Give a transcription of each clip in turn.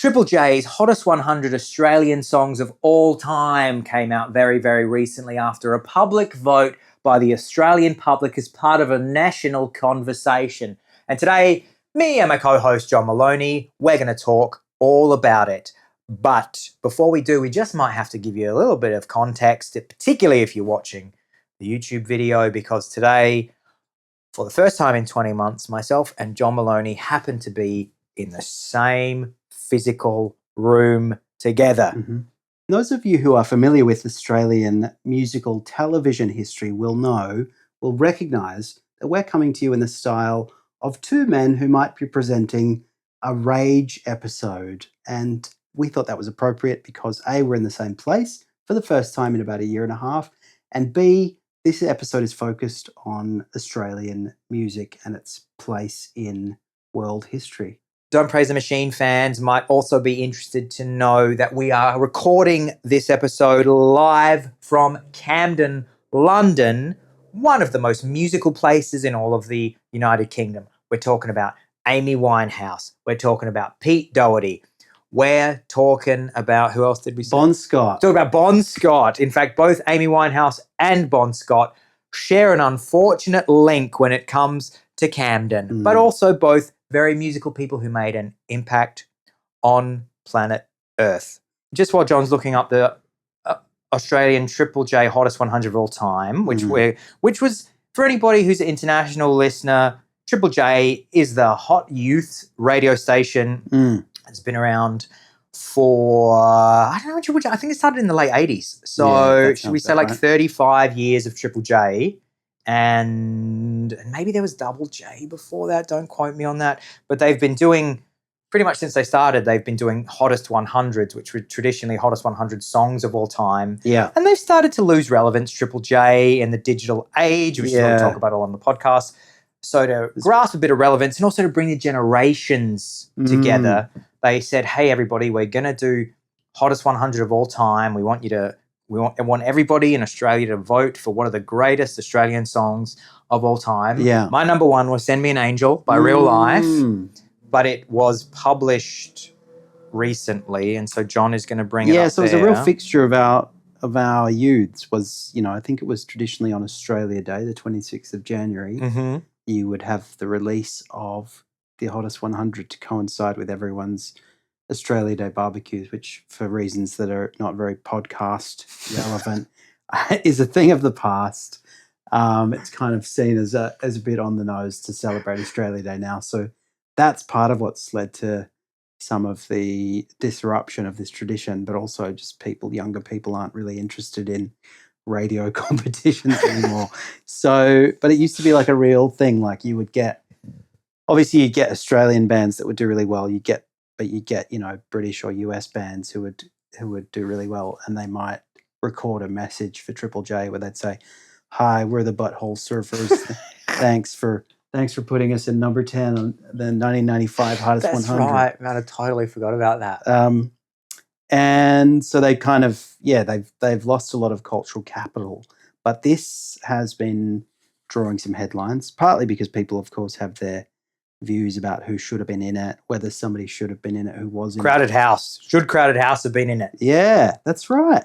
Triple J's Hottest 100 Australian Songs of All Time came out very, very recently after a public vote by the Australian public as part of a national conversation. And today, me and my co-host John Maloney, we're going to talk all about it. But before we do, we just might have to give you a little bit of context, particularly if you're watching the YouTube video, because today, for the first time in 20 months, myself and John Maloney happen to be in the same physical room together. Mm-hmm. Those of you who are familiar with Australian musical television history will recognise that we're coming to you in the style of two men who might be presenting a rage episode. And we thought that was appropriate because A, we're in the same place for the first time in about a year and a half, and B, this episode is focused on Australian music and its place in world history. Don't Praise the Machine fans might also be interested to know that we are recording this episode live from Camden, London, one of the most musical places in all of the United Kingdom. We're talking about Amy Winehouse. We're talking about Pete Doherty. We're talking about, who else did we say? Bon Scott. Talking about Bon Scott. In fact, both Amy Winehouse and Bon Scott share an unfortunate link when it comes to Camden, but also both very musical people who made an impact on planet Earth. Just while John's looking up the Australian Triple J Hottest 100 of all time, which was, for anybody who's an international listener, Triple J is the hot youth radio station. It's been around for, I don't know, I think it started in the late 80s. So should we say like 35 years of Triple J? And maybe there was Double J before that. Don't quote me on that. But they've been doing, pretty much since they started, they've been doing Hottest 100s, which were traditionally Hottest 100 songs of all time. Yeah. And they've started to lose relevance, Triple J, in the digital age, which we'll talk about all on the podcast. So to grasp a bit of relevance and also to bring the generations together, they said, hey, everybody, we're going to do Hottest 100 of all time. We want everybody in Australia to vote for one of the greatest Australian songs of all time. Yeah. My number one was Send Me an Angel by Real Life, but it was published recently, and so John is going to bring it up. Yeah, so it was a real fixture of our youths was, I think it was traditionally on Australia Day, the 26th of January, you would have the release of the Hottest 100 to coincide with everyone's Australia Day barbecues, which for reasons that are not very podcast relevant is a thing of the past. It's kind of seen as a bit on the nose to celebrate Australia Day now. So that's part of what's led to some of the disruption of this tradition, but also just younger people aren't really interested in radio competitions anymore. But it used to be like a real thing. Like you'd get Australian bands that would do really well. You get British or US bands who would do really well, and they might record a message for Triple J where they'd say, "Hi, we're the Butthole Surfers. thanks for putting us in number 10 on the 1995 Hottest 100." That's right, man. I totally forgot about that. And so they kind of they've lost a lot of cultural capital, but this has been drawing some headlines, partly because people, of course, have their views about who should have been in it, whether somebody should have been in it who wasn't. Crowded House. Should Crowded House have been in it? Yeah, that's right.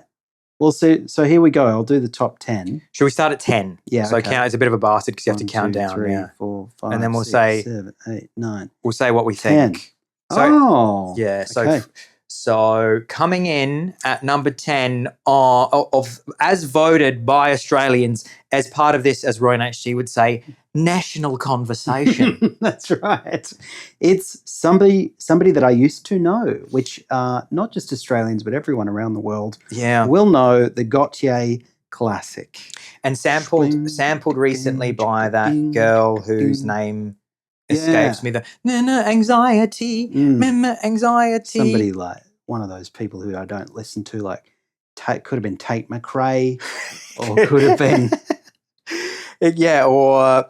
Well, so here we go. I'll do the top 10. Should we start at 10? Yeah. So okay. count. It's a bit of a bastard because you have to 1, count 2, down. 3, 4, 5, and then we'll 6, say 7, 8, 9. We'll say what we 10. think. So, okay. So coming in at number 10 of as voted by Australians as part of this, as Roy and HG would say, national conversation. That's right. It's somebody that I used to know, which not just Australians but everyone around the world will know, the Gautier classic. And sampled recently by that girl whose name escapes me. The anxiety, anxiety. Somebody like one of those people who I don't listen to, like could have been Tate McRae, or could have been or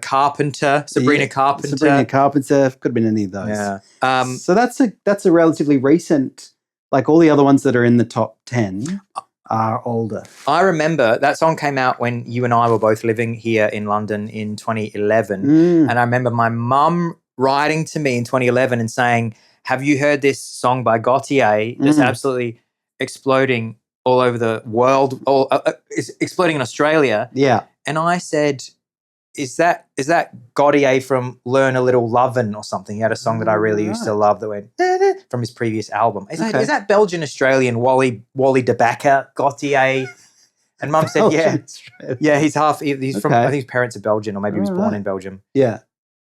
Carpenter, Sabrina Carpenter. Sabrina Carpenter, could have been any of those. Yeah. So that's a relatively recent, like all the other ones that are in the top 10 are older. I remember that song came out when you and I were both living here in London in 2011. And I remember my mum writing to me in 2011 and saying, have you heard this song by Gautier that's absolutely exploding all over the world, is exploding in Australia? Yeah. And I said, is that Gautier from Learn a Little Lovin' or something? He had a song that I really used to love that went from his previous album. Is that Belgian-Australian Wally de Backer, Gautier? And Mum said, yeah, he's half. He's from. I think his parents are Belgian, or maybe he was born in Belgium. Yeah.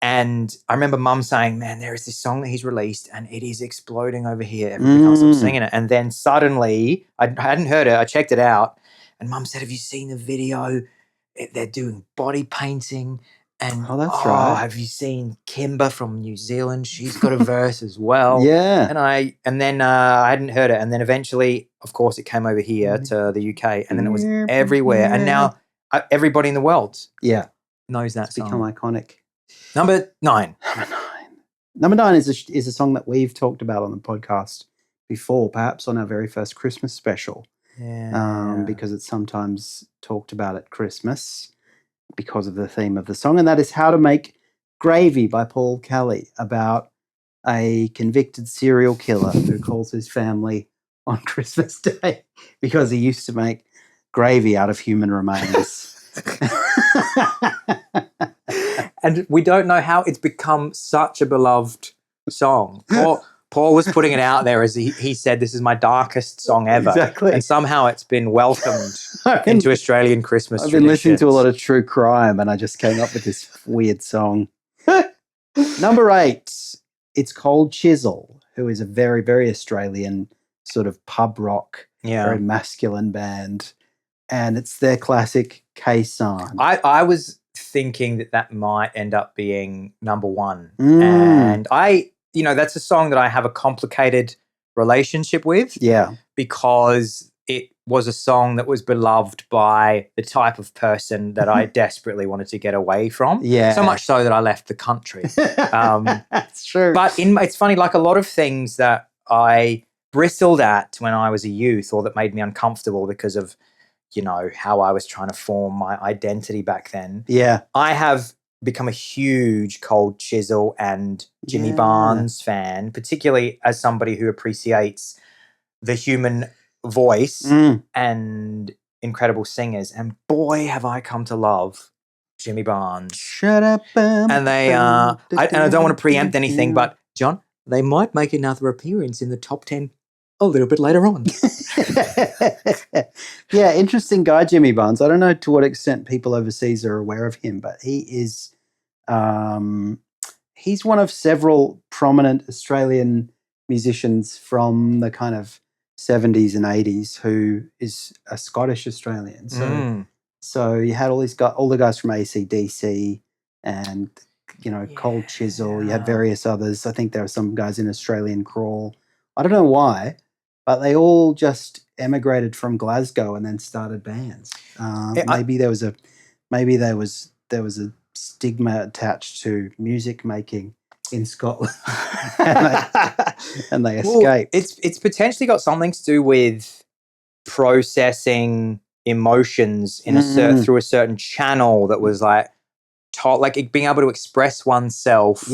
And I remember Mum saying, "Man, there is this song that he's released, and it is exploding over here. Everybody comes up singing it." And then suddenly, I hadn't heard it. I checked it out, and Mum said, "Have you seen the video? They're doing body painting." And that's right. Have you seen Kimber from New Zealand? She's got a verse as well. Yeah. And then I hadn't heard it. And then eventually, of course, it came over here to the UK, and then it was everywhere. And now everybody in the world knows that song. Become iconic. Number 9. Number 9 is a song that we've talked about on the podcast before, perhaps on our very first Christmas special. Yeah. Because it's sometimes talked about at Christmas because of the theme of the song, and that is How to Make Gravy by Paul Kelly, about a convicted serial killer who calls his family on Christmas Day because he used to make gravy out of human remains. And we don't know how it's become such a beloved song. Paul was putting it out there as he said, this is my darkest song ever. Exactly. And somehow it's been welcomed into Australian Christmas I've been listening to a lot of true crime, and I just came up with this weird song. Number 8, it's Cold Chisel, who is a very, very Australian sort of pub rock, very masculine band. And it's their classic K-San. I was thinking that might end up being number 1. And that's a song that I have a complicated relationship with. Yeah. Because it was a song that was beloved by the type of person that I desperately wanted to get away from. Yeah. So much so that I left the country. That's true. But it's funny, like a lot of things that I bristled at when I was a youth, or that made me uncomfortable because of, how I was trying to form my identity back then. Yeah. I have become a huge Cold Chisel and Jimmy Barnes fan, particularly as somebody who appreciates the human voice and incredible singers. And boy, have I come to love Jimmy Barnes. Shut up. And they are, I don't want to preempt anything, but John, they might make another appearance in the top 10 a little bit later on. Yeah, interesting guy, Jimmy Barnes. I don't know to what extent people overseas are aware of him, but he is he's one of several prominent Australian musicians from the kind of 70s and 80s who is a Scottish Australian. So you had all the guys from AC/DC and Cold Chisel. You had various others. I think there were some guys in Australian Crawl. I don't know why, but they all just emigrated from Glasgow and then started bands. Maybe there was a stigma attached to music making in Scotland, and they escaped. It's potentially got something to do with processing emotions in through a certain channel that was like being able to express oneself.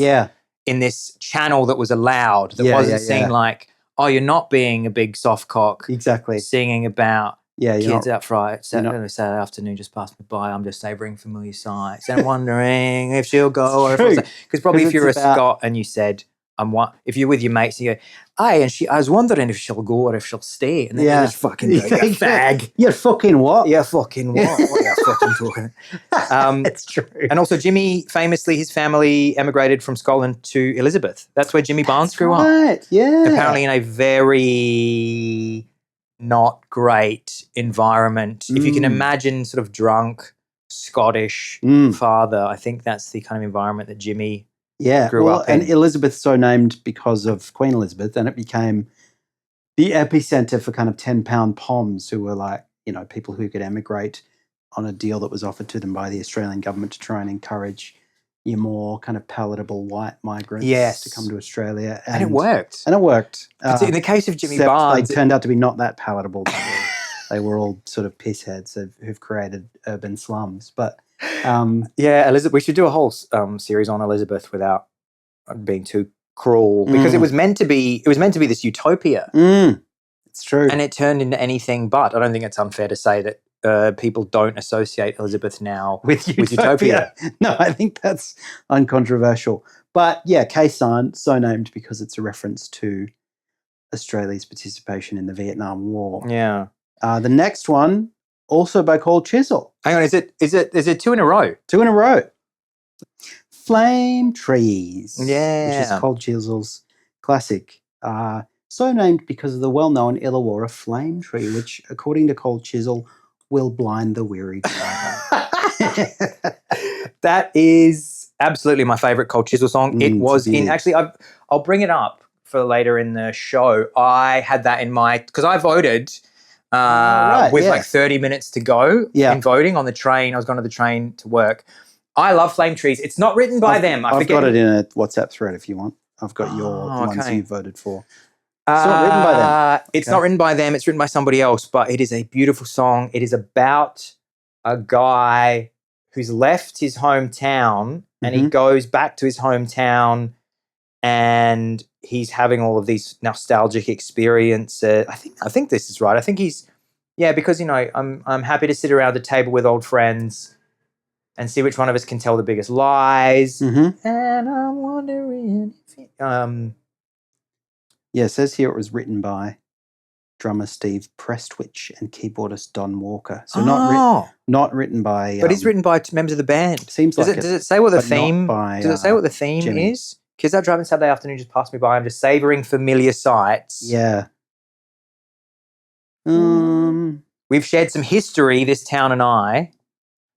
In this channel that was allowed, that wasn't seen like, oh, you're not being a big soft cock. Exactly. Singing about kids out Friday, Saturday afternoon just passed me by. I'm just savouring familiar sights and wondering if she'll go or if because probably if you're a Scot and you said, if you're with your mates and you go, I was wondering if she'll go or if she'll stay. And then you just fucking go, you fag. You're fucking what? You're fucking what? What are you fucking talking? It's true. And also Jimmy, famously, his family emigrated from Scotland to Elizabeth. That's where Jimmy Barnes grew up. Right, yeah. Apparently in a very not great environment. If you can imagine sort of drunk Scottish father, I think that's the kind of environment that Jimmy grew up in. And Elizabeth's so named because of Queen Elizabeth, and it became the epicenter for kind of 10-pound poms who were like, people who could emigrate on a deal that was offered to them by the Australian government to try and encourage your more kind of palatable white migrants to come to Australia. And it worked. In the case of Jimmy Barnes, they turned out to be not that palatable. They were all sort of pissheads who've created urban slums. But Elizabeth. We should do a whole series on Elizabeth without being too cruel because it was meant to be this utopia. It's true. And it turned into anything but. I don't think it's unfair to say that people don't associate Elizabeth now with Utopia. No, I think that's uncontroversial. But yeah, Khe-Sanh, so named because it's a reference to Australia's participation in the Vietnam War. Yeah. The next one, also by Cold Chisel. Hang on, is it two in a row? 2 in a row. Flame Trees. Yeah. Which is Cold Chisel's classic. So named because of the well-known Illawarra flame tree, which, according to Cold Chisel, will blind the weary driver. That is absolutely my favourite Cold Chisel song. It was in, actually, I'll bring it up for later in the show. I had that in my, because I voted with like 30 minutes to go in voting on the train. I was going to the train to work. I love Flame Trees. It's not written by them. I've got it in a WhatsApp thread if you want. I've got the ones you voted for. It's not written by them. It's not written by them. It's written by somebody else, but it is a beautiful song. It is about a guy who's left his hometown and he goes back to his hometown and he's having all of these nostalgic experiences. I think this is right. I think he's, because, you know, I'm happy to sit around the table with old friends and see which one of us can tell the biggest lies. And I'm wondering if it says here it was written by drummer Steve Prestwich and keyboardist Don Walker. So not written by. But it's written by members of the band. Seems like does it say what the theme? Does it say what the theme Jimmy. is? Because that driving Saturday afternoon just passed me by. I'm just savouring familiar sights. Yeah. We've shared some history, this town and I,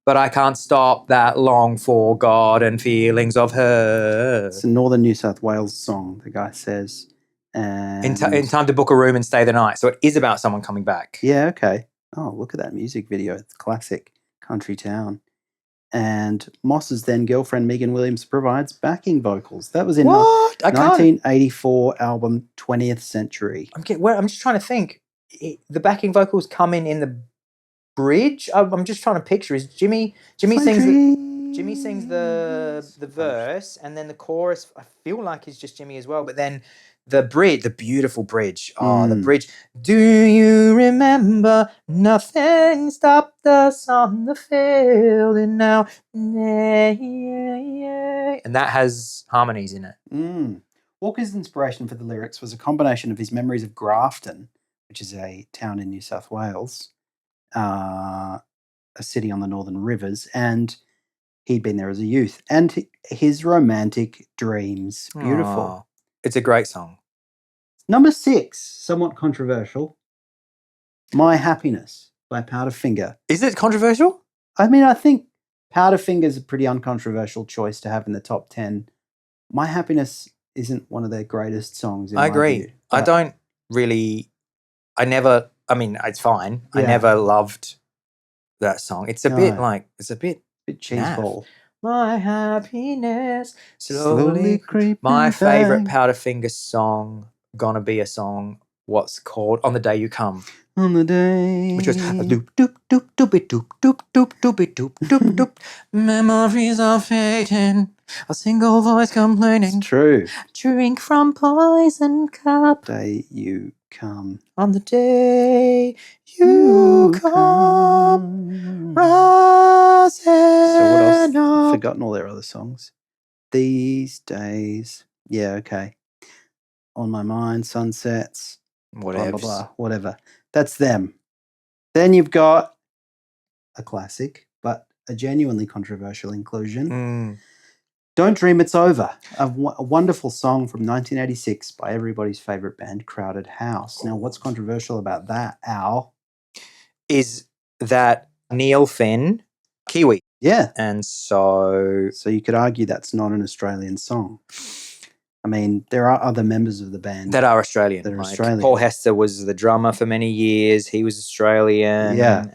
but I can't stop that long forgotten feelings of her. It's a Northern New South Wales song, the guy says. And in time to book a room and stay the night. So it is about someone coming back. Yeah, okay. Oh, look at that music video. It's classic country town. And Moss's then girlfriend Megan Williams provides backing vocals. That was in 1984 album 20th Century. I'm just trying to think. The backing vocals come in the bridge. I'm just trying to picture. Is Jimmy sings the verse, and then the chorus I feel like is just Jimmy as well, but then the bridge, the beautiful bridge. The bridge. Do you remember nothing stopped us on the field and now? And that has harmonies in it. Walker's inspiration for the lyrics was a combination of his memories of Grafton, which is a town in New South Wales, a city on the Northern Rivers, and he'd been there as a youth, and his romantic dreams. Beautiful. It's a great song. Number 6, somewhat controversial, My Happiness by Powderfinger. Is it controversial? I mean, I think Powderfinger is a pretty uncontroversial choice to have in the top 10. My Happiness isn't one of their greatest songs in my agree. view, I don't really, it's fine. I never loved that song. It's a bit cheeseball. My happiness slowly creeping. My favourite Powderfinger song, gonna be a song, what's called On the Day You Come. On the day. Which was doop doop doop doopy doop doop doop doopy doop doop doop. Memories are fading. A single voice complaining. It's true. Drink from poison cup. Day you come. On the day you come. Rising. So what else? I've forgotten all their other songs. These days. Yeah, okay. On My Mind, Sunsets. Whatever. Blah, blah, blah, whatever. That's them. Then you've got a classic, but a genuinely controversial inclusion. Don't Dream It's Over, a wonderful song from 1986 by everybody's favourite band, Crowded House. Now, what's controversial about that, Al? Is that Neil Finn, Kiwi. Yeah. And so you could argue that's not an Australian song. I mean, there are other members of the band that are Australian. Paul Hester was the drummer for many years. He was Australian. Yeah.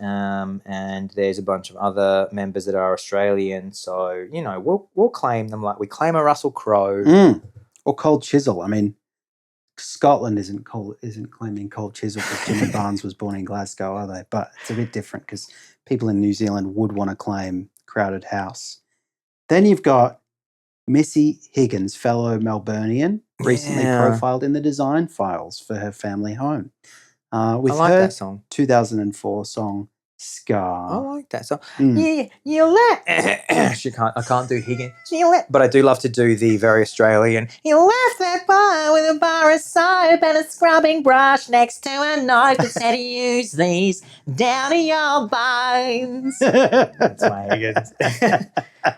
And there's a bunch of other members that are Australian. So, you know, we'll claim them like we claim a Russell Crowe. Or Cold Chisel. I mean, Scotland isn't claiming Cold Chisel because Jimmy Barnes was born in Glasgow, are they? But it's a bit different because people in New Zealand would want to claim Crowded House. Then you've got Missy Higgins, fellow Melburnian, recently Yeah. profiled in the design files for her family home. With I like her that song. 2004 song I Scar. like that song. Mm. Yeah, you let. I can't do Higgins. But I do love to do the very Australian. You left that bar with a bar of soap and a scrubbing brush next to a knife that said use these down in your bones. That's my Higgins.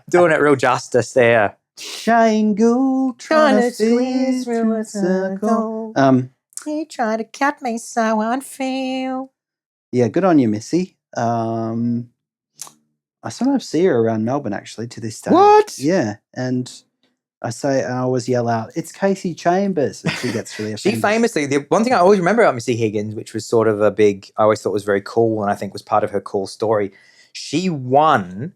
Doing it real justice there. Shane Gould trying to squeeze through a circle. You try to cut me so unfair. Yeah, good on you, Missy. I sometimes see her around Melbourne actually to this day. What? Yeah, and I always yell out, "It's Casey Chambers," and she gets really She offended. famously, the one thing I always remember about Missy Higgins, which was sort of I always thought was very cool, and I think was part of her cool story. She won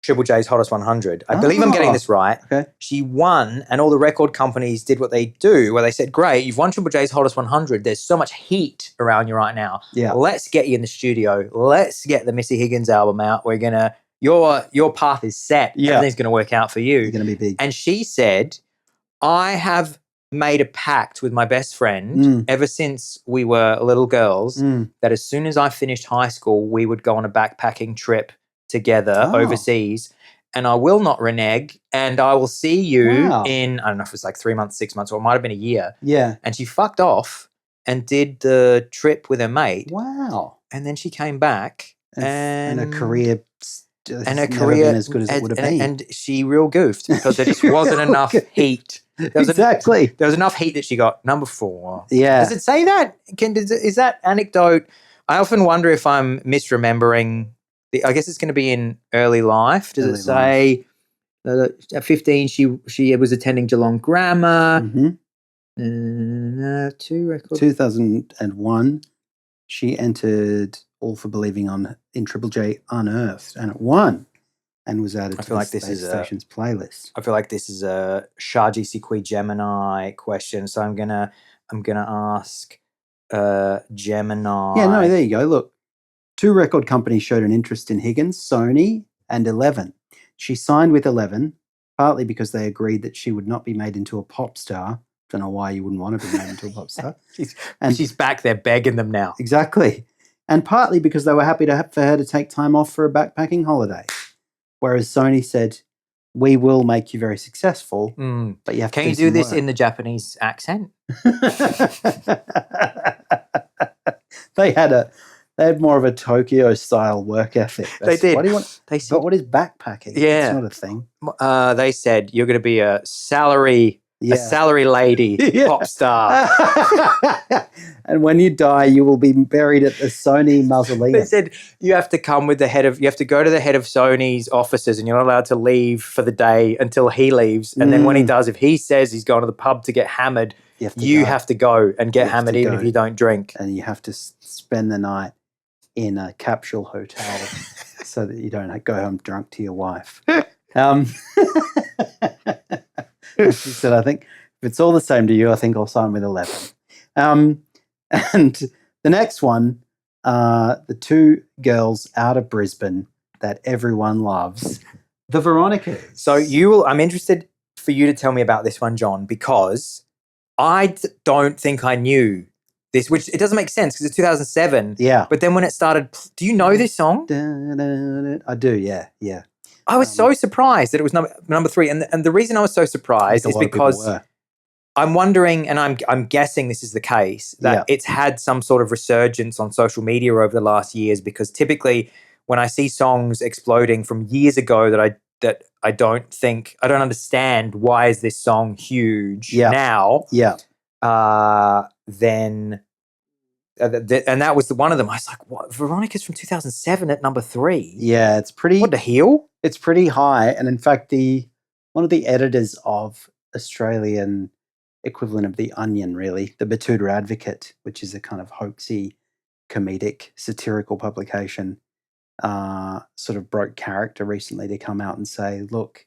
Triple J's Hottest 100. I believe I'm getting this right. Okay. She won, and all the record companies did what they do, where they said, "Great, you've won Triple J's Hottest 100. There's so much heat around you right now. Yeah. Let's get you in the studio. Let's get the Missy Higgins album out. We're gonna your path is set. Yeah. Everything's gonna work out for you." You're going to be big. And she said, "I have made a pact with my best friend ever since we were little girls that as soon as I finished high school, we would go on a backpacking trip together overseas, and I will not renege, and I will see you in," I don't know if it was like 3 months, 6 months, or it might have been a year. Yeah. And she fucked off and did the trip with her mate. Wow. And then she came back And a career and never her career been as good as it would have been. And she real goofed because there just wasn't enough heat. There was enough heat that she got number 4. Yeah. Does it say that? Is that anecdote? I often wonder if I'm misremembering. I guess it's going to be in early life. Does it say at 15 she was attending Geelong Grammar? 2 records. 2001, she entered All for Believing in Triple J Unearthed, and it won and was added to the station's playlist. I feel like this is a Shaji Sequi Gemini question, so I'm gonna ask Gemini. Yeah, no, there you go. Look, 2 record companies showed an interest in Higgins, Sony and 11. She signed with 11, partly because they agreed that she would not be made into a pop star. Don't know why you wouldn't want to be made into a pop star. She's back there begging them now. Exactly. And partly because they were happy for her to take time off for a backpacking holiday. Whereas Sony said, "We will make you very successful, but you have to Can you do this in the Japanese accent?" They had more of a Tokyo style work ethic. They did. What do you want? They said, but what is backpacking? Yeah, it's not a thing. They said you're going to be a salary lady pop star. And when you die, you will be buried at the Sony mausoleum. They said you have to come with you have to go to the head of Sony's offices, and you're not allowed to leave for the day until he leaves. And then when he does, if he says he's going to the pub to get hammered, you have to go and get hammered even if you don't drink. And you have to spend the night in a capsule hotel so that you don't go home drunk to your wife. She said, "I think if it's all the same to you, I think I'll sign with 11. And the next one, the 2 girls out of Brisbane that everyone loves, the Veronicas. So I'm interested for you to tell me about this one, John, because I don't think I knew this, which it doesn't make sense because it's 2007. Yeah. But then when it started, do you know this song? I do, yeah. I was so surprised that it was number 3. And the reason I was so surprised is because I'm wondering, and I'm guessing this is the case, that it's had some sort of resurgence on social media over the last years, because typically when I see songs exploding from years ago that I don't understand why is this song huge now. Yeah. Then and that was one of them. I was like, what? Veronica's from 2007 at number 3. Yeah, it's pretty. What the hell? It's pretty high. And in fact, one of the editors of Australian equivalent of The Onion, really, the Batuta Advocate, which is a kind of hoaxy, comedic, satirical publication, sort of broke character recently to come out and say, look,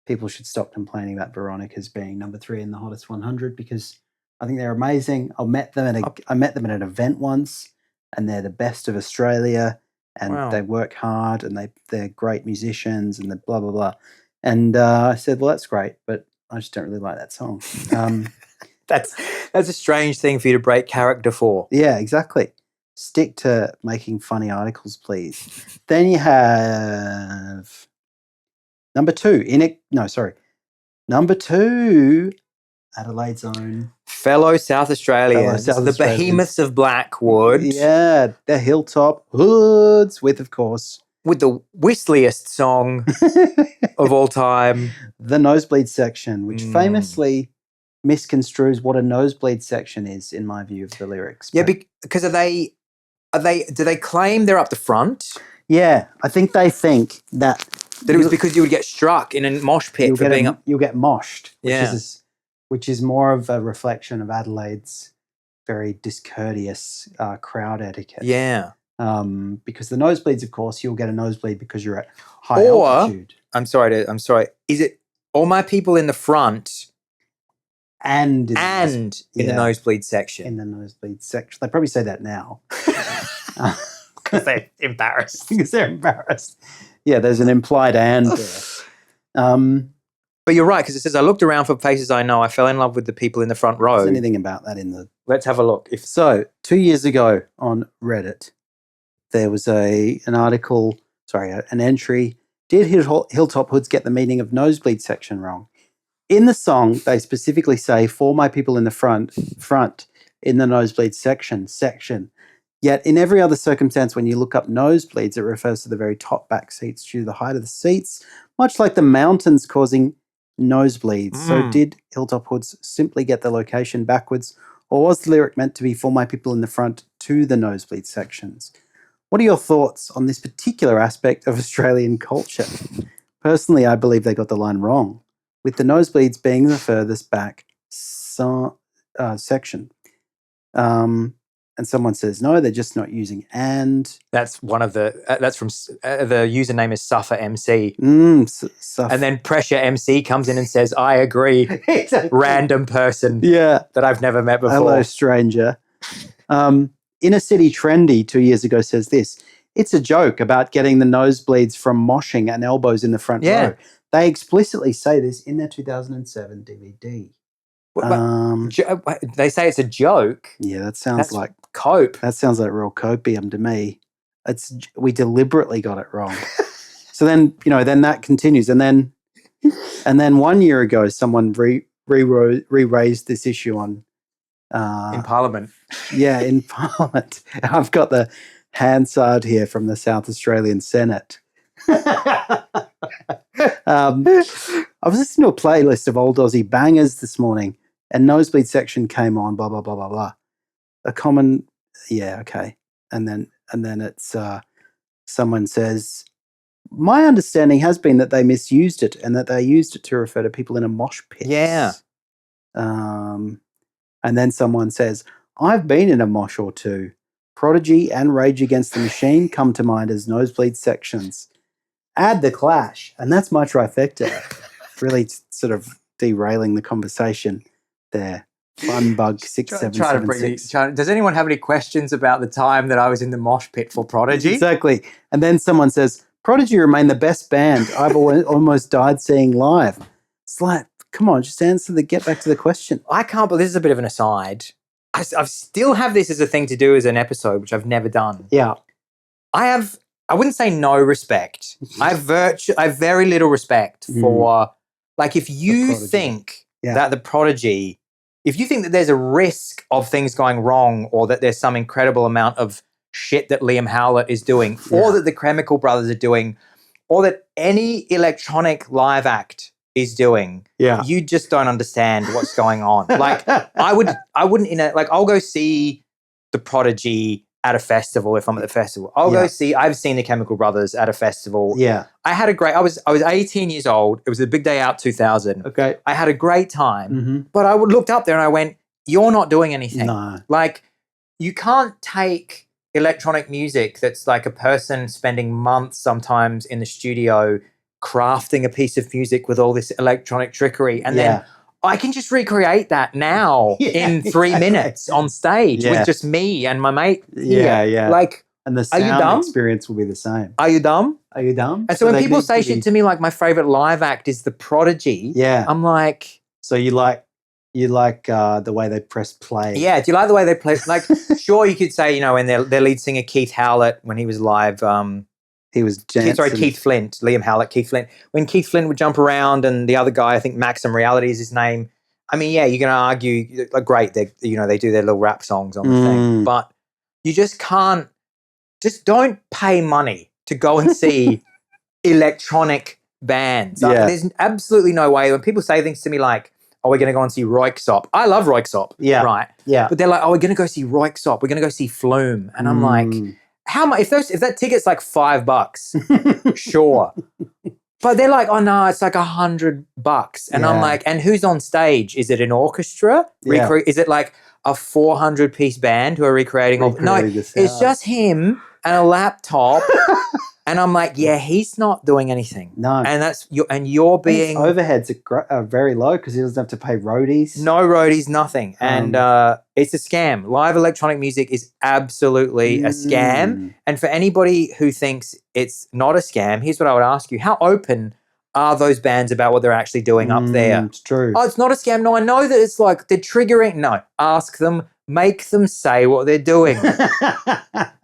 people should stop complaining about Veronica's being number 3 in the Hottest 100 because I think they're amazing. I met them at an event once, and they're the best of Australia, and they work hard, and they're great musicians, and blah blah blah. And I said, well, that's great, but I just don't really like that song. That's a strange thing for you to break character for. Yeah, exactly. Stick to making funny articles, please. Then you have number two. Number two, Adelaide's own Fellow South Australians, South the Australians. behemoths of Blackwood. Yeah, the Hilltop Hoods with, of course, with the whistliest song of all time. The Nosebleed Section, which famously misconstrues what a nosebleed section is, in my view of the lyrics. Yeah, because do they claim they're up the front? Yeah, I think they think that it was because you would get struck in a mosh pit for being up. You'll get moshed, Yeah. which is more of a reflection of Adelaide's very discourteous crowd etiquette. Yeah. Because the nosebleeds, of course, you'll get a nosebleed because you're at high altitude. I'm sorry. Is it all my people in the front and in the nosebleed section? In the nosebleed section. They probably say that now. Because they're embarrassed. Because they're embarrassed. Yeah, there's an implied and there. But you're right, because it says, I looked around for faces I know. I fell in love with the people in the front row. Is anything about that in the... Let's have a look. So, 2 years ago on Reddit, there was an entry. Did Hilltop Hoods get the meaning of nosebleed section wrong? In the song, they specifically say, for my people in the front in the nosebleed section. Yet in every other circumstance, when you look up nosebleeds, it refers to the very top back seats due to the height of the seats, much like the mountains causing nosebleeds. So did Hilltop Hoods simply get the location backwards, or was the lyric meant to be for my people in the front to the nosebleed sections? What are your thoughts on this particular aspect of Australian culture? Personally, I believe they got the line wrong, with the nosebleeds being the furthest back section. And someone says, no, they're just not using and. That's one of the, that's from, the username is Suffer MC. And then Pressure MC comes in and says, I agree. Exactly. Random person that I've never met before. Hello, stranger. Inner City Trendy 2 years ago says this. It's a joke about getting the nosebleeds from moshing and elbows in the front row. They explicitly say this in their 2007 DVD. They say it's a joke. Yeah, that's like cope. That sounds like real copium to me. We deliberately got it wrong. So then, then that continues, and then 1 year ago, someone re-raised this issue on in Parliament. Yeah, in Parliament. I've got the Hansard here from the South Australian Senate. I was listening to a playlist of old Aussie bangers this morning, and Nosebleed Section came on, blah, blah, blah, blah, blah. A common, okay. And then it's, someone says, my understanding has been that they misused it and that they used it to refer to people in a mosh pit. Yeah. And then someone says, I've been in a mosh or two. Prodigy and Rage Against the Machine come to mind as nosebleed sections. Add the Clash, and that's my trifecta. Really sort of derailing the conversation there. Funbug 6776. Does anyone have any questions about the time that I was in the mosh pit for Prodigy? Exactly. And then someone says, Prodigy remain the best band I've almost died seeing live. It's like, come on, just get back to the question. I can't believe this is a bit of an aside. I still have this as a thing to do as an episode, which I've never done. Yeah. I wouldn't say no respect. I have very little respect for, like, if you think that the Prodigy, if you think that there's a risk of things going wrong, or that there's some incredible amount of shit that Liam Howlett is doing, or that the Chemical Brothers are doing, or that any electronic live act is doing, you just don't understand what's going on. Like, I wouldn't I'll go see the Prodigy at a festival if I'm at the festival. I've seen the Chemical Brothers at a festival. Yeah. I was 18 years old. It was a big day out 2000. Okay. I had a great time, but I looked up there and I went, you're not doing anything. No. Like, you can't take electronic music that's like a person spending months sometimes in the studio crafting a piece of music with all this electronic trickery, and then I can just recreate that now in 3 minutes on stage with just me and my mate. Yeah. Like, And the Are you sound dumb? experience will be the same. Are you dumb? Are you dumb? And so when they people need say shit to me like my favorite live act is The Prodigy, Yeah. I'm like, So you like the way they press play. yeah, do you like the way they play? Like, sure, you could say, you know, when their lead singer Keith Howlett, when he was live, he was dancing. Keith Flint, Liam Howlett, Keith Flint. When Keith Flint would jump around and the other guy, I think Maxim Reality is his name. I mean, yeah, you're going to argue, like, great, they do their little rap songs on the thing, but you just can't, just don't pay money to go and see electronic bands. Yeah. There's absolutely no way. When people say things to me like, oh, we're going to go and see Royksop. I love Royksop. Yeah. Right. Yeah. But they're like, oh, we're going to go see Royksop. We're going to go see Flume. And I'm like, how much? If that ticket's like $5, sure. But they're like, oh no, it's like $100. And I'm like, and who's on stage? Is it an orchestra? Yeah. Is it like a 400-piece band who are recreating all? No, it's just him and a laptop. And I'm like, yeah, he's not doing anything. No. And you're being... His overheads are very low because he doesn't have to pay roadies. No roadies, nothing. And it's a scam. Live electronic music is absolutely a scam. And for anybody who thinks it's not a scam, here's what I would ask you. How open are those bands about what they're actually doing up there? It's true. Oh, it's not a scam. No, I know that it's like they're triggering. No, ask them. Make them say what they're doing.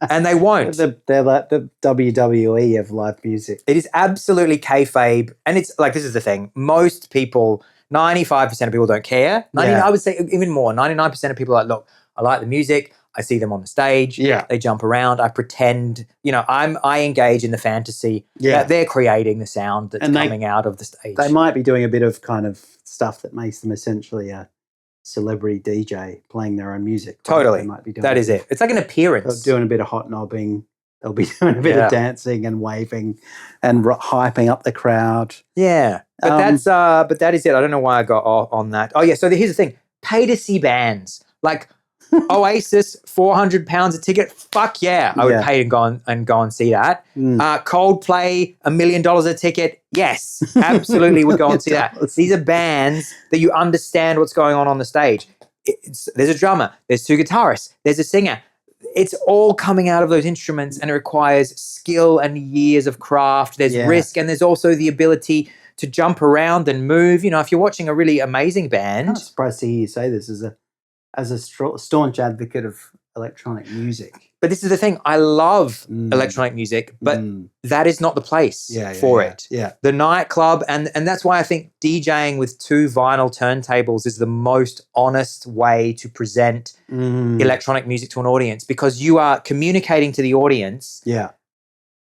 And they won't. They're like the WWE of live music. It is absolutely kayfabe. And it's like, this is the thing. Most people, 95% of people don't care. I would say even more. 99% of people are like, look, I like the music. I see them on the stage. Yeah. They jump around. I pretend, I engage in the fantasy that they're creating the sound that's coming out of the stage. They might be doing a bit of kind of stuff that makes them essentially a celebrity DJ playing their own music. Totally. They might be doing that is it. It's like an appearance. They're doing a bit of hot knobbing. They'll be doing a bit of dancing and waving and hyping up the crowd. Yeah. But that is it. I don't know why I got on that. Oh yeah. So here's the thing. Pay to see bands. Like Oasis, £400 a ticket. Fuck yeah. I would pay to go and see that. Coldplay, $1 million a ticket. Yes, absolutely would go and see that. These are bands that you understand what's going on the stage. There's a drummer, there's two guitarists, there's a singer. It's all coming out of those instruments and it requires skill and years of craft. There's risk and there's also the ability to jump around and move. If you're watching a really amazing band. I'm surprised to hear you say this as a staunch advocate of electronic music. But this is the thing. I love electronic music, but that is not the place for it. Yeah. The nightclub, and that's why I think DJing with two vinyl turntables is the most honest way to present electronic music to an audience, because you are communicating to the audience. Yeah.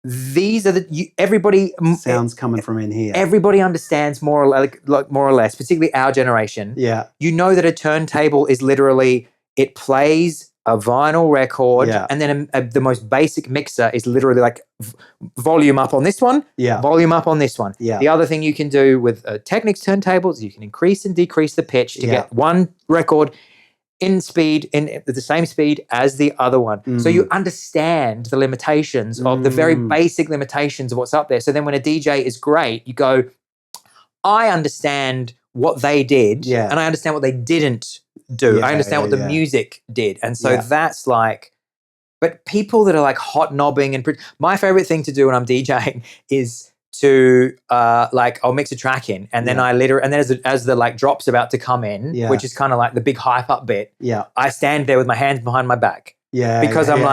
These are everybody sounds coming from in here. Everybody understands more or less, particularly our generation. Yeah. You know that a turntable is literally, it plays a vinyl record, and then the most basic mixer is literally like volume up on this one, volume up on this one. Yeah. The other thing you can do with Technics turntables, you can increase and decrease the pitch to get one record in the same speed as the other one. So you understand the limitations of the very basic limitations of what's up there. So then when a DJ is great, you go, I understand what they did and I understand what they didn't do. I understand what the music did. And so that's like, but people that are like hot knobbing and my favorite thing to do when I'm DJing is to I'll mix a track in and then and then as the like drop's about to come in, which is kind of like the big hype up bit. Yeah. I stand there with my hands behind my back. Yeah. Because I'm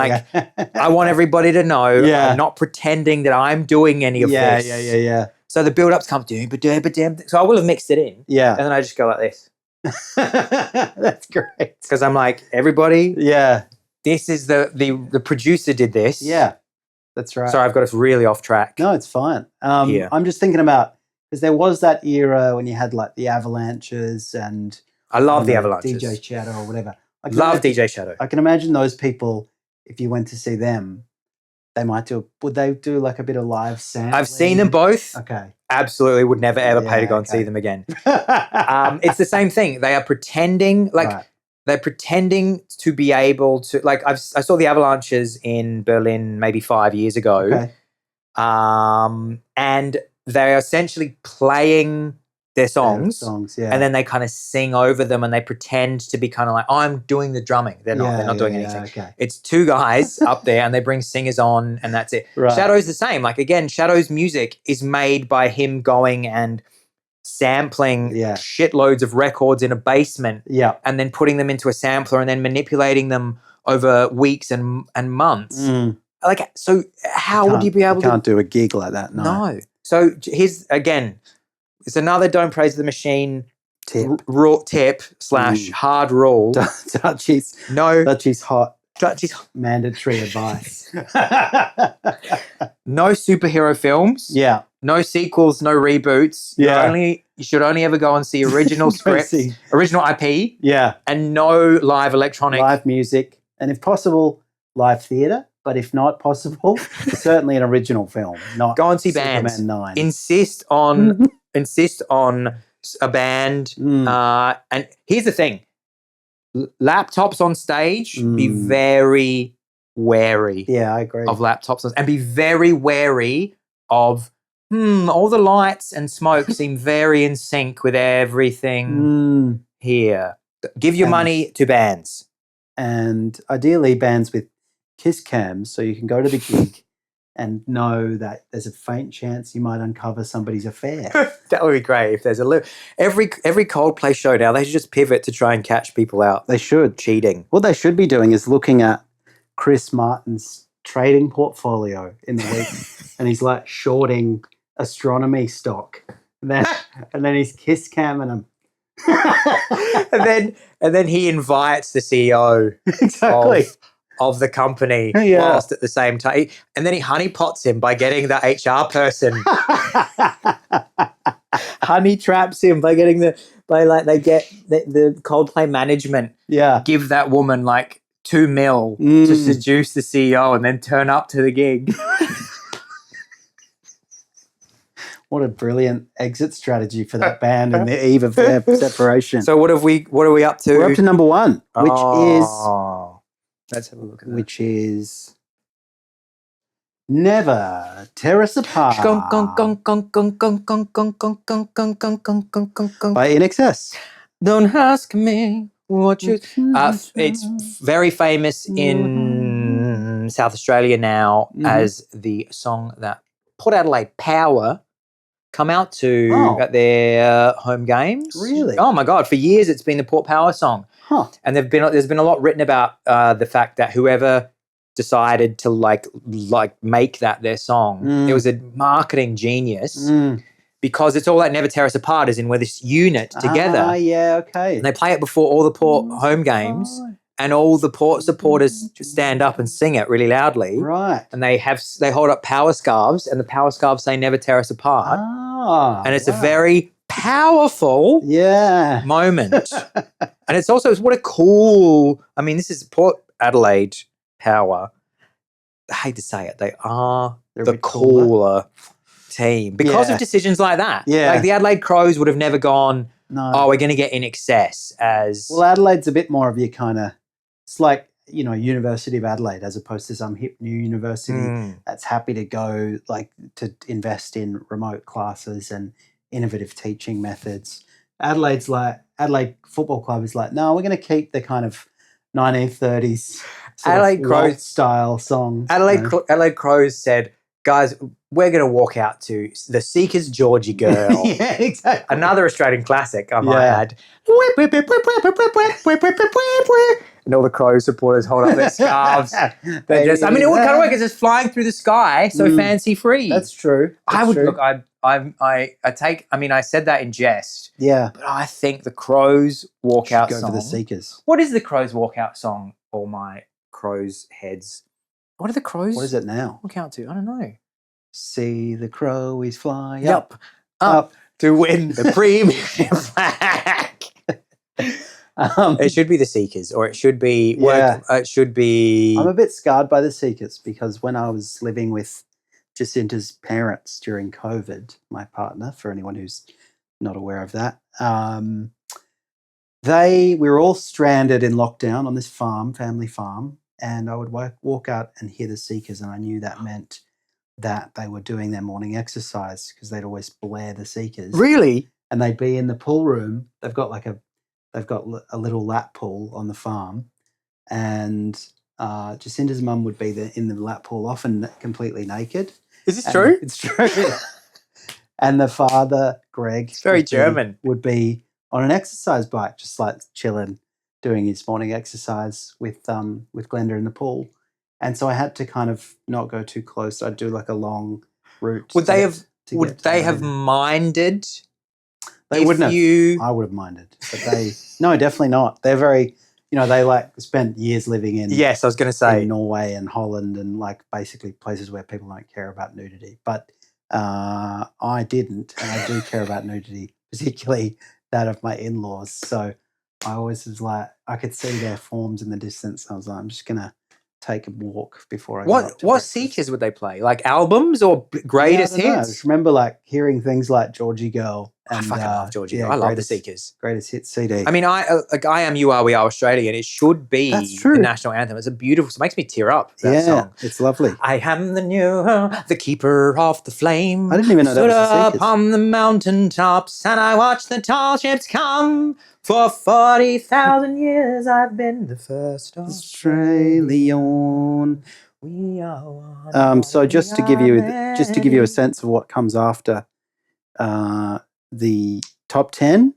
I want everybody to know I'm not pretending that I'm doing any of this. Yeah. So the build-ups come, so I will have mixed it in. Yeah. And then I just go like this. That's great. Because I'm like, everybody, this is the producer did this. Yeah. That's right. Sorry, I've got us really off track. No, it's fine. I'm just thinking about, because there was that era when you had like the Avalanches and I love the Avalanches. DJ Shadow or whatever. Love DJ Shadow. I can imagine those people, if you went to see them, would they do like a bit of live sampling? I've seen them both. Okay. Absolutely would never ever pay to go and see them again. It's the same thing. They are pretending they're pretending to be able to, like I saw the Avalanches in Berlin maybe 5 years ago. Okay. And they're essentially playing their songs. Yeah. And then they kind of sing over them and they pretend to be kind of like, I'm doing the drumming. They're not. Yeah, They're not doing yeah, anything. okay. It's two guys up there and they bring singers on and that's it. Right. Shadow's the same. Like, again, Shadow's music is made by him going and sampling Yeah. shitloads of records in a basement Yeah. and then putting them into a sampler and then manipulating them over weeks and months. Like, so how would you be able to? Can't do a gig like that, no. So here's, again, it's another Don't Praise the Machine Tip. tip / hard rule. Dutchie's hot. Dutchie's mandatory advice. No superhero films. Yeah. No sequels, no reboots. Yeah. You should only ever go and see original scripts, original IP. Yeah. And no live electronic. Live music. And if possible, live theatre. But if not possible, certainly an original film. Not go and see Superman bands. 9. Insist on a band. And here's the thing. Laptops on stage, be very wary. Yeah, I agree. Of laptops and be very wary of all the lights and smoke seem very in sync with everything here. Give your money to bands. And ideally bands with kiss cams so you can go to the gig and know that there's a faint chance you might uncover somebody's affair. That would be great if there's every Coldplay show now, they should just pivot to try and catch people out. They should. Cheating. What they should be doing is looking at Chris Martin's trading portfolio in the week and he's like shorting astronomy stock. And then he's kiss camming them. and then he invites the CEO exactly. of the company whilst at the same time. And then he honeypots him by getting the HR person. Honey traps him by getting the Coldplay management. Yeah. Give that woman like $2 million to seduce the CEO and then turn up to the gig. What a brilliant exit strategy for that band and the eve of their separation. So what are we up to? We're up to number 1, which is let's have a look at that. Which is Never Tear Us Apart by In Excess. Don't ask me what you... it's very famous in South Australia now as the song that Port Adelaide Power come out to at their home games. Really? Oh my God. For years it's been the Port Power song. Huh. And there's been a lot written about the fact that whoever decided to like make that their song, it was a marketing genius because it's all that Never Tear Us Apart is in we're this unit together. Yeah, okay. And they play it before all the Port home games and all the Port supporters stand up and sing it really loudly. Right. And they hold up power scarves and the power scarves say Never Tear Us Apart. And it's a very powerful moment. And it's also, what a cool, I mean, this is Port Adelaide Power. I hate to say it, they are the cooler team because of decisions like that. Yeah. Like the Adelaide Crows would have never gone, we're going to get In Excess as... Well, Adelaide's a bit more of your kind of, it's like, you know, University of Adelaide as opposed to some hip new university that's happy to go, like, to invest in remote classes and innovative teaching methods. Adelaide Football Club is like, no, we're going to keep the kind of 1930s Adelaide Crows style song. Adelaide Crows said, guys, we're going to walk out to The Seekers' Georgie Girl. Yeah, exactly. Another Australian classic, I might add. And all the Crows supporters hold up their scarves. They're just, I mean, it would kind of work. It's just flying through the sky, so fancy free. That's true. I said that in jest. Yeah. But I think the Crows walkout song. Go for the Seekers. What is the Crows walkout song? All my Crows heads. What are the Crows? What is it now? Walk out to? I don't know. See the crowies fly up to win the premium flag. It should be the Seekers, or it should be. It should be. I'm a bit scarred by the Seekers because when I was living with Jacinta's parents during COVID, my partner, for anyone who's not aware of that, we were all stranded in lockdown on this family farm, and I would walk out and hear the Seekers, and I knew that meant that they were doing their morning exercise because they'd always blare the Seekers. Really? and they'd be in the pool room. They've got a little lap pool on the farm, and Jacinda's mum would be there in the lap pool, often completely naked. Is this true? It's true. And the father, Greg, It's very German. would be on an exercise bike, just like chilling, doing his morning exercise with Glenda in the pool. And so I had to kind of not go too close. I'd do like a long route. Would they have minded? They wouldn't have. I would have minded, but no, definitely not. They're very, they like spent years living in. Yes, I was going to say in Norway and Holland and like basically places where people don't care about nudity. But I didn't, and I do care about nudity, particularly that of my in-laws. So I always was like, I could see their forms in the distance. I was like, I'm just gonna take a walk before I go up to what breakfast. seekers would they play? Like albums or greatest I don't know. I hits? just remember like hearing things like Georgie Girl. And, I fucking love Georgie Girl. I love the Seekers. Greatest hit CD. I mean, I Am, You Are, We Are Australian. It should be the national anthem. It's a beautiful, it makes me tear up, that song. It's lovely. I am the keeper of the flame. I didn't even know that was the Stood Seekers. up on the mountain tops and I watched the tall ships come. For 40,000 years I've been the first Australian. We are one. So just to give you a sense of what comes after the top 10,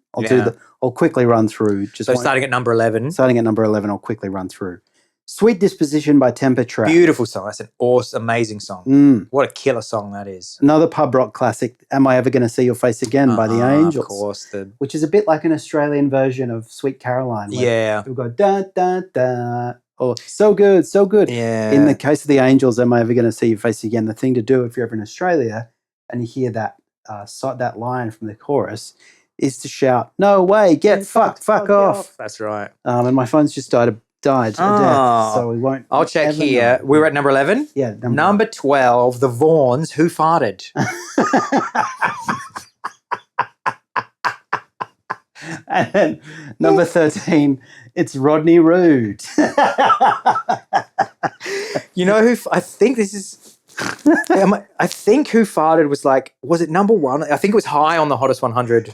I'll quickly run through. Starting at number 11. Starting at number 11, I'll quickly run through. Sweet Disposition by Temper Trap. Beautiful song. That's an awesome, amazing song. What a killer song that is. Another pub rock classic, Am I Ever Gonna See Your Face Again by the Angels. Of course. Which is a bit like an Australian version of Sweet Caroline. Yeah. We'll go da, da, da. Oh, so good, so good. Yeah. In the case of the Angels, Am I Ever Gonna See Your Face Again? The thing to do if you're ever in Australia and you hear that that line from the chorus is to shout, "No way, get fucked, fuck off." That's right. And my phone's just died to death, so we won't. I'll check here. Know. We're at number 11? Yeah. Number 12, The Vaughns, Who Farted? And then number 13, it's Rodney Rude. You know who? I think this is. I think Who Farted was it number 1? I think it was high on the Hottest 100.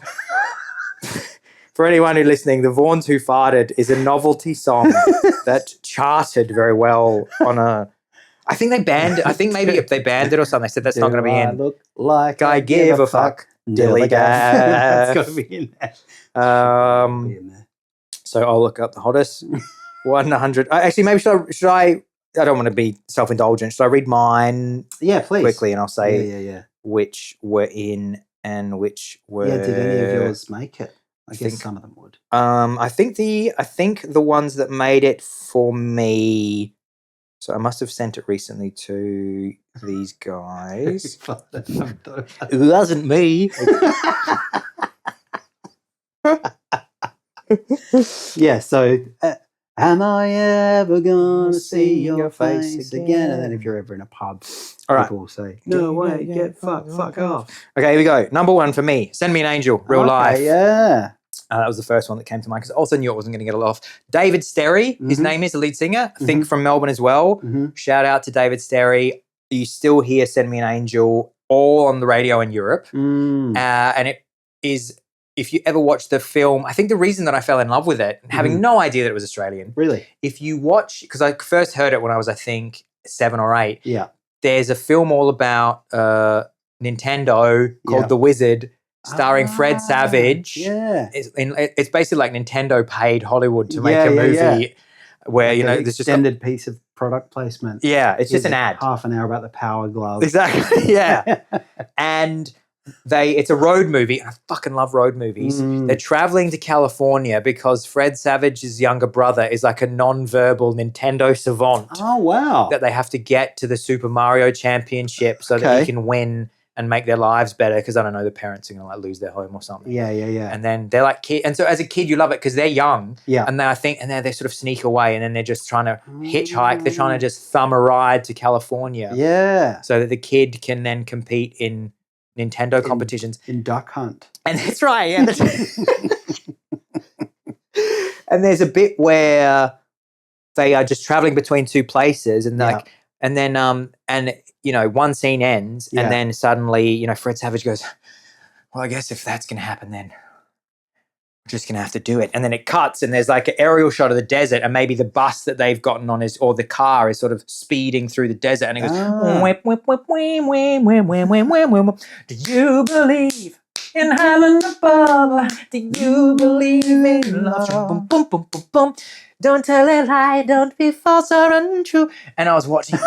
For anyone who's listening, The Vaughns Who Farted is a novelty song that charted very well on a. I think maybe if they banned it or something, they said that's not going to be in. Look like I give a fuck. Dilly That's got to be in there. So I'll look up the hottest 100. Actually, maybe should I? I don't want to be self-indulgent. Should I read mine? Yeah, please. Quickly, and I'll say yeah. which were in and which were. Yeah, did any of yours make it? I guess some of them would. I think the ones that made it for me. So I must have sent it recently to these guys. It wasn't me. Yeah, so am I ever gonna see your face again? And then if you're ever in a pub, people will say, "No way, get fuck off." Okay, here we go. Number 1 for me. Send Me an Angel, Real Life. Yeah. That was the first one that came to mind because I also knew it wasn't going to get a lot off. David Sterry, his name is, the lead singer, I think from Melbourne as well. Shout out to David Sterry. You still hear Send Me an Angel all on the radio in Europe. And it is, if you ever watch the film, I think the reason that I fell in love with it, having no idea that it was Australian. Really? If you watch, because I first heard it when I was, I think, 7 or 8. Yeah. There's a film all about Nintendo called The Wizard, starring Fred Savage. Yeah. It's basically like Nintendo paid Hollywood to make a movie where, like there's just just extended piece of product placement. Yeah, it's just an ad. Half an hour about the Power Glove. Exactly, yeah. And it's a road movie. I fucking love road movies. They're traveling to California because Fred Savage's younger brother is like a non-verbal Nintendo savant. Oh, wow. That they have to get to the Super Mario Championship so that he can win and make their lives better because, I don't know, the parents are going to like lose their home or something. Yeah. And then they're like, and so as a kid, you love it because they're young. Yeah. And then they sort of sneak away and then they're just trying to hitchhike. They're trying to just thumb a ride to California. Yeah. So that the kid can then compete in Nintendo competitions. In Duck Hunt. And that's right, yeah. And there's a bit where they are just traveling between two places and and then one scene ends and then suddenly, Fred Savage goes, well, I guess if that's going to happen, then we're just going to have to do it. And then it cuts and there's like an aerial shot of the desert and maybe the bus that they've gotten on or the car is sort of speeding through the desert and it goes, whip, whip, whip, whim, whim, whim, whim, whim, whim, whim. Do you believe in heaven above? Do you believe in love? Boom, boom, boom, boom, boom. Don't tell a lie, don't be false or untrue. And I was watching,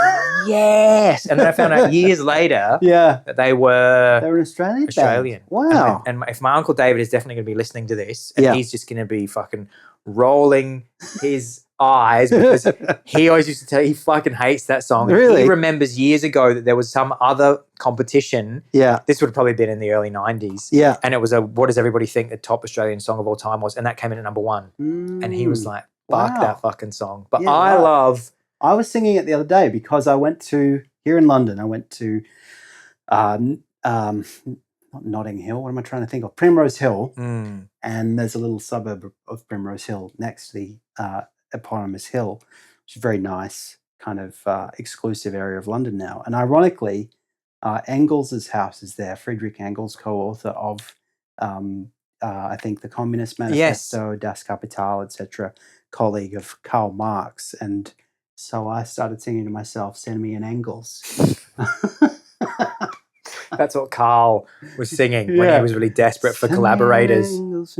yes. And then I found out years later that they were an Australian Australian. band. Wow. And if my Uncle David is definitely going to be listening to this, and he's just going to be fucking rolling his eyes because he always used to tell he fucking hates that song. Really? He remembers years ago that there was some other competition. Yeah. This would have probably been in the early 90s. Yeah. And it was what does everybody think the top Australian song of all time was? And that came in at number 1. And he was like, fuck that fucking song. But I was singing it the other day because I went to, here in London, I went to, not Notting Hill, what am I trying to think of? Primrose Hill. And there's a little suburb of Primrose Hill next to the eponymous hill, which is a very nice kind of exclusive area of London now. And ironically, Engels' house is there. Friedrich Engels, co-author of, I think, the Communist Manifesto, Das Kapital, etc., colleague of Karl Marx. And so I started singing to myself, send me an Engels. That's what Carl was singing when he was really desperate for collaborators. Engels,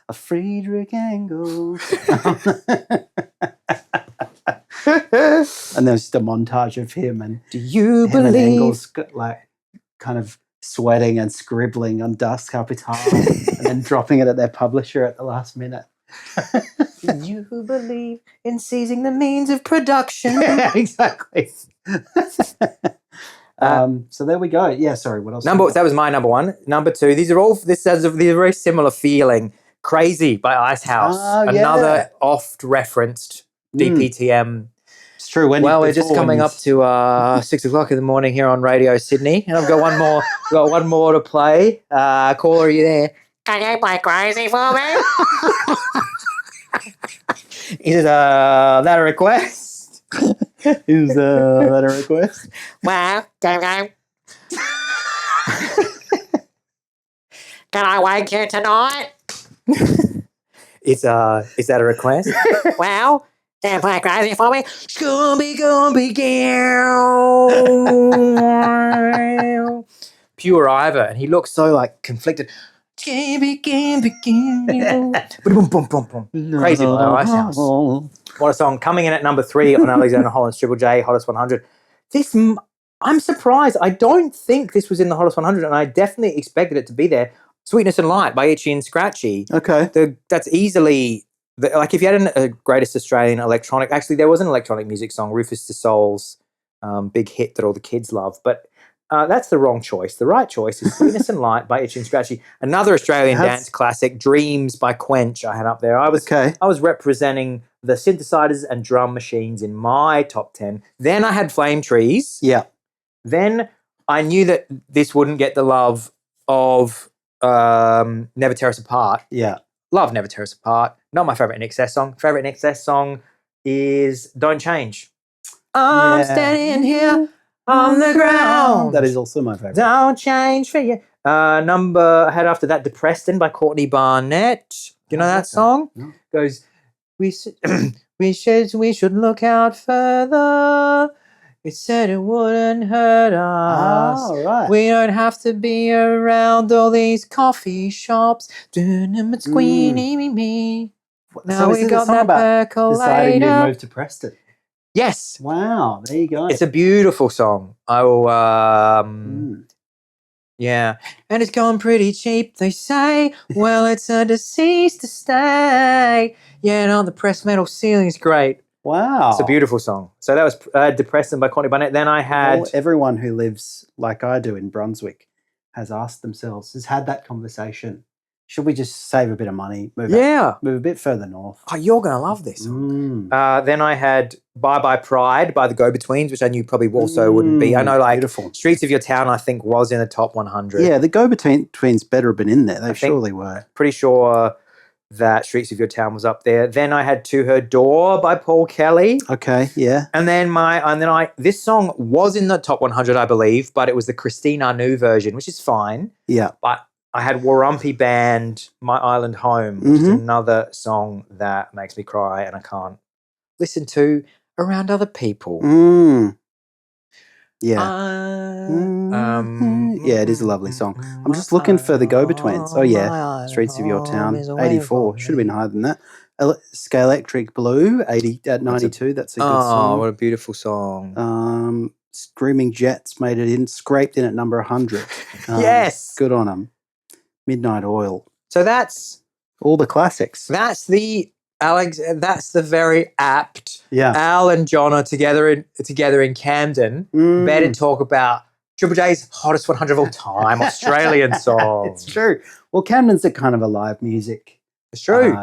a Friedrich Engels. And there's just a montage of him and do you him believe and Engels like kind of sweating and scribbling on Das Kapital and then dropping it at their publisher at the last minute. Do you believe in seizing the means of production? Yeah, exactly. So there we go. Yeah, sorry. What else? That was my number 1. Number 2. These are very similar feeling. Crazy by Icehouse. Another oft referenced DPTM. It's true. We're just coming up to 6 o'clock in the morning here on Radio Sydney, and I've got one more. Got one more to play. Caller, are you there? Can you play Crazy for me? Is that a request? Is that a request? Well, game. Can I wake you tonight? Is that a request? Well, can you play Crazy for me? Scooby Goo. Pure Ivor, and he looks so like conflicted. Crazy by Icehouse. What a song. Coming in at number 3 on Alexander Holland's Triple J Hottest 100. I'm surprised. I don't think this was in the Hottest 100, and I definitely expected it to be there. Sweetness and Light by Itchy and Scratchy. Okay. That's easily, like if you had a greatest Australian electronic, actually there was an electronic music song, Rufus Du Sol's big hit that all the kids love, but that's the wrong choice. The right choice is Sweetness and Light by Itchy and Scratchy. Another Australian dance classic, Dreams by Quench, I had up there. I was representing the synthesizers and drum machines in my top 10. Then I had Flame Trees. Yeah. Then I knew that this wouldn't get the love of Never Tear Us Apart. Yeah. Love Never Tear Us Apart. Not my favorite NXS song. Favorite NXS song is Don't Change. I'm standing here on the ground. That is also my favorite. Don't change for you. I had after that Depreston by Courtney Barnett. Do you know that song? No. Goes, we should look out further. It said it wouldn't hurt us. Oh, right. We don't have to be around all these coffee shops. It's Queenie me. Now So we got that deciding you percolator. moved to Preston. Yes. Wow, there you go. It's a beautiful song. I will, yeah. And it's gone pretty cheap, they say. Well, it's a deceased estate. Yeah, and on the pressed metal ceiling's great. Wow. It's a beautiful song. So that was Depression by Courtney Barnett. Then I had... everyone who lives like I do in Brunswick has asked themselves, has had that conversation. Should we just save a bit of money, move a bit further north? Oh, you're going to love this song. Then I had Bye Bye Pride by the Go-Betweens, which I knew probably also wouldn't be. I know, like, beautiful. Streets of Your Town, I think, was in the top 100. Yeah, the Go-Betweens better have been in there. They surely were. Pretty sure that Streets of Your Town was up there. Then I had To Her Door by Paul Kelly. Okay, yeah. And then this song was in the top 100, I believe, but it was the Christine Anu version, which is fine. Yeah. But I had Warumpi Band, My Island Home, which is another song that makes me cry and I can't listen to around other people. Yeah. Yeah, it is a lovely song. I'm just looking for the Go-Betweens. Oh, yeah. Streets of Your Town, 84. Should have been higher than that. Scalextric Blue, 92. That's a good song. Oh, what a beautiful song. Screaming Jets made it in, scraped in at number 100. Yes. Good on them. Midnight Oil. So that's all the classics. That's the very apt. Yeah. Al and John are together in Camden. Better talk about Triple J's hottest 100 of all time Australian song. It's true. Well, Camden's a kind of a live music. It's true.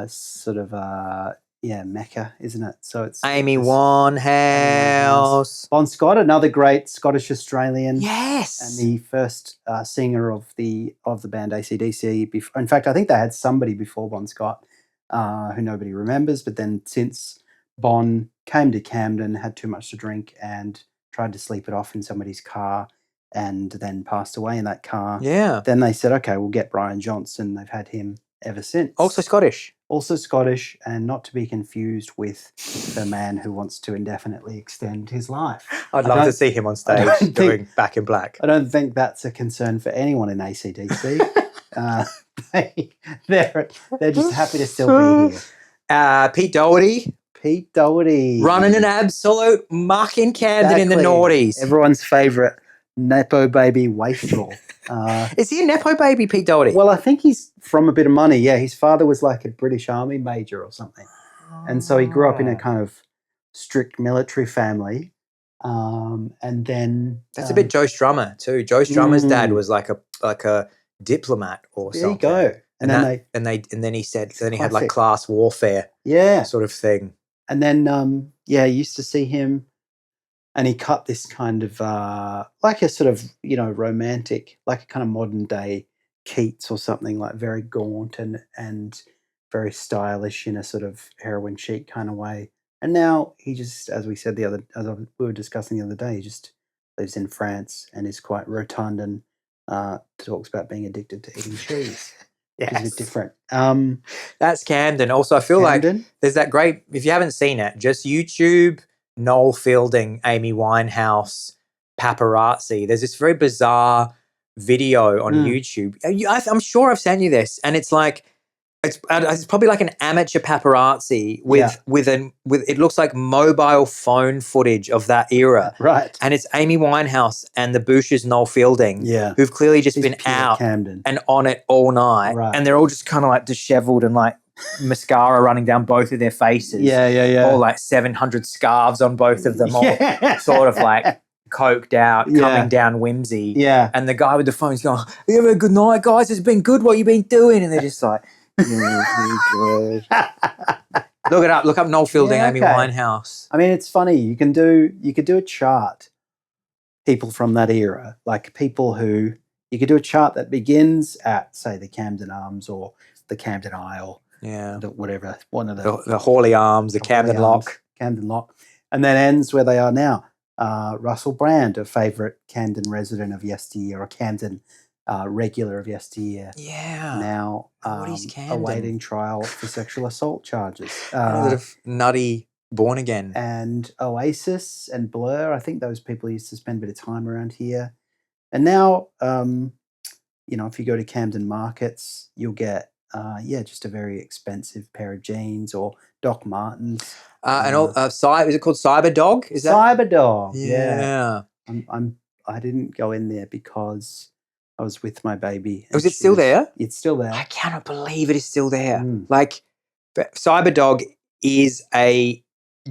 Mecca, isn't it? So it's Amy Winehouse. Bon Scott, another great Scottish Australian. Yes. And the first singer of the band AC/DC. In fact, I think they had somebody before Bon Scott who nobody remembers. But then since Bon came to Camden, had too much to drink and tried to sleep it off in somebody's car and then passed away in that car. Yeah. Then they said, okay, we'll get Brian Johnson. They've had him ever since. Also Scottish. And not to be confused with the man who wants to indefinitely extend his life. I'd love to see him on stage doing Back in Black. I don't think that's a concern for anyone in AC/DC. They're just happy to still be here. Pete Doherty. Running an absolute muck in Camden in the noughties. Everyone's favourite Nepo baby wastrel. Is he a Nepo baby, Pete Doherty? Well, I think he's from a bit of money. Yeah, his father was like a British Army major or something. And so he grew up in a kind of strict military family. And then... That's a bit Joe Strummer too. Joe Strummer's dad was like a diplomat or something. There you go. And then he had like class warfare sort of thing. And then, I used to see him and he cut this kind of like a sort of, romantic, like a kind of modern day Keats or something, like very gaunt and very stylish in a sort of heroin chic kind of way. And now he just, as we were discussing the other day, he just lives in France and is quite rotund and talks about being addicted to eating cheese. Yes. Which is a bit different. That's Camden. Also, I feel like there's that great, if you haven't seen it, just YouTube Noel Fielding, Amy Winehouse, paparazzi. There's this very bizarre video on YouTube. I'm sure I've sent you this, and it's like it's probably like an amateur paparazzi with it looks like mobile phone footage of that era, right? And it's Amy Winehouse and the Bush's Noel Fielding, who've clearly just been out Camden and on it all night, right. And they're all just kind of like disheveled and like mascara running down both of their faces, all like 700 scarves on both of them, all sort of like coked out, coming down whimsy, and the guy with the phone's going, "You have a good night, guys, it's been good, what you been doing?" And they're just like, good. Look up Noel Fielding, Amy Winehouse. I mean, it's funny, you could do a chart, people from that era, like people who, you could do a chart that begins at, say, the Camden Arms or the Camden Isle, whatever, one of the Hawley Arms, the Camden Lock, and then ends where they are now. Russell Brand, a favourite Camden resident of yesteryear, or Camden regular of yesteryear. Yeah. Now awaiting trial for sexual assault charges. Sort of nutty Born Again. And Oasis and Blur, I think those people used to spend a bit of time around here. And now, if you go to Camden markets, you'll get just a very expensive pair of jeans or Doc Martens. Is it called Cyber Dog? Is that Cyber Dog? Yeah. I didn't go in there because I was with my baby. Was it still there? It's still there. I cannot believe it is still there. Like, Cyber Dog is a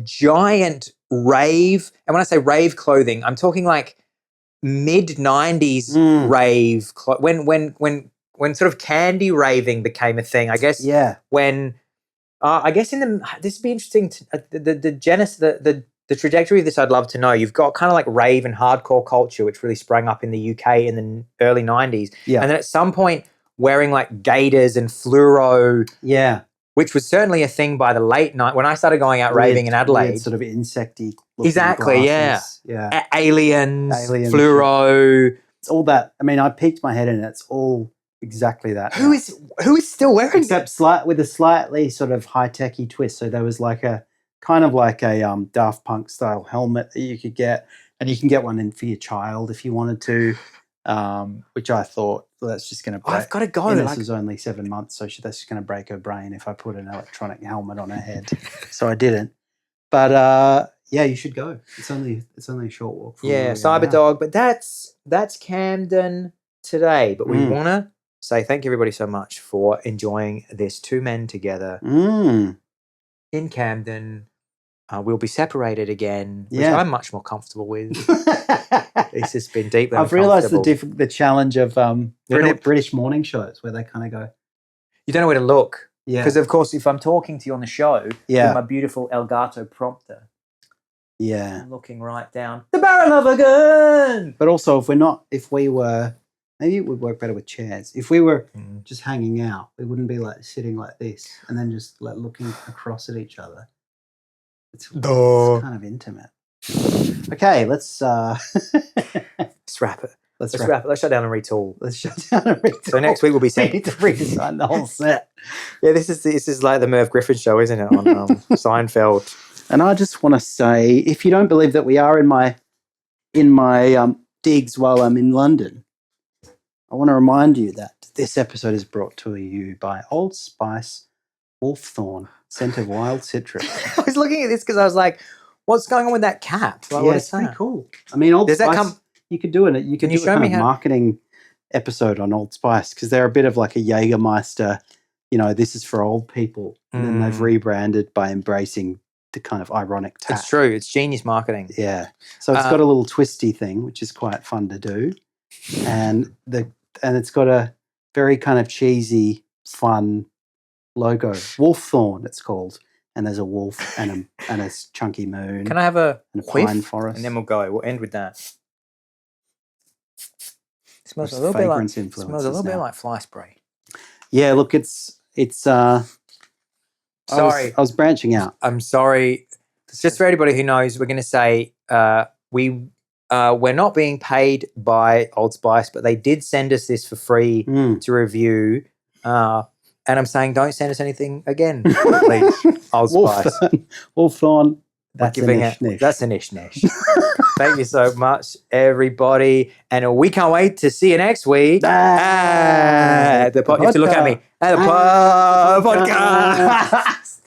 giant rave, and when I say rave clothing, I'm talking like mid-90s rave. When sort of candy raving became a thing, I guess. Yeah. When this would be interesting. The trajectory of this, I'd love to know. You've got kind of like rave and hardcore culture, which really sprang up in the UK in the early 90s. Yeah. And then at some point, wearing like gaiters and fluoro which was certainly a thing by the late night when I started going out Weird- raving in Adelaide. weird sort of insecty. looking Exactly, glasses. Yeah. Aliens, Aliens, fluoro. It's all that. I mean, I peeked my head in. It's all exactly that. Who now. is still wearing Except with a slightly sort of high techy twist. So there was like a kind of like a Daft Punk style helmet that you could get, and you can get one in for your child if you wanted to. Which I thought, well, that's just going to break. I've got to go. Ines is only 7 months, so that's just going to break her brain if I put an electronic helmet on her head. So I didn't. But yeah, you should go. It's only a short walk. From where we are now. Cyberdog. But that's Camden today. But we want to say thank you everybody so much for enjoying this two men together in Camden. We'll be separated again, which I'm much more comfortable with. This has been deeply I've realised uncomfortable. the challenge of British morning shows where they kind of go. You don't know where to look. Yeah. Because, of course, if I'm talking to you on the show with my beautiful Elgato prompter, I'm looking right down the barrel of a gun. But also, maybe it would work better with chairs. If we were just hanging out, we wouldn't be like sitting like this and then just like looking across at each other. It's kind of intimate. Okay, let's wrap it. Let's wrap it. Let's shut down and retool. So next week we'll be We saying need to redesign the whole set. Yeah, this is like the Merv Griffin show, isn't it? On Seinfeld. And I just want to say, if you don't believe that we are in my digs while I'm in London, I want to remind you that this episode is brought to you by Old Spice Wolfthorn Scent of Wild Citrus. I was looking at this because I was like, what's going on with that cap? Like, what is it's pretty that? cool. I mean, Old Does Spice, that come? you could do it. You could do show a kind me of how- marketing episode on Old Spice because they're a bit of like a Jägermeister, this is for old people. And then they've rebranded by embracing the kind of ironic tap. It's true. It's genius marketing. Yeah. So it's got a little twisty thing, which is quite fun to do. And it's got a very kind of cheesy, fun logo. Wolfthorn, it's called. And there's a wolf and a chunky moon. Can I have a pine whiff? forest? And then we'll go. We'll end with that. It smells There's a little bit like fragrance influences now. like fly spray. Yeah, look, it's Sorry. I was branching out. I'm sorry. Just for anybody who knows, we're going to say we're not being paid by Old Spice, but they did send us this for free to review. And I'm saying don't send us anything again, please. Old Spice. Wolfthorn. That's an ish-nish. Thank you so much, everybody. And we can't wait to see you next week. You have to look at me. At the podcast.